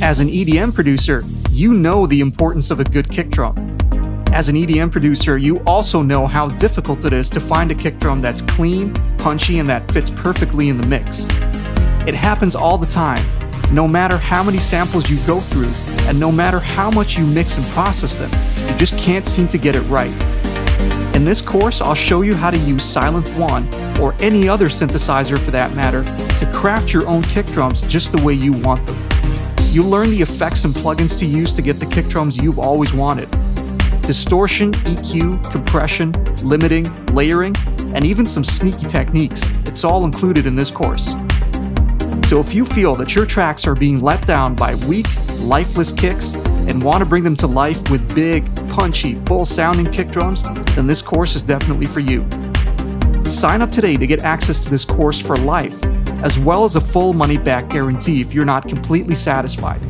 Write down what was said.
As an EDM producer, you know the importance of a good kick drum. As an EDM producer, you also know how difficult it is to find a kick drum that's clean, punchy, and that fits perfectly in the mix. It happens all the time, no matter how many samples you go through, and no matter how much you mix and process them, you just can't seem to get it right. In this course, I'll show you how to use Sylenth 1, or any other synthesizer for that matter, to craft your own kick drums just the way you want them. You'll learn the effects and plugins to use to get the kick drums you've always wanted. Distortion, EQ, compression, limiting, layering, and even some sneaky techniques. It's all included in this course. So if you feel that your tracks are being let down by weak, lifeless kicks and want to bring them to life with big, punchy, full-sounding kick drums, then this course is definitely for you. Sign up today to get access to this course for life, as well as a full money-back guarantee if you're not completely satisfied.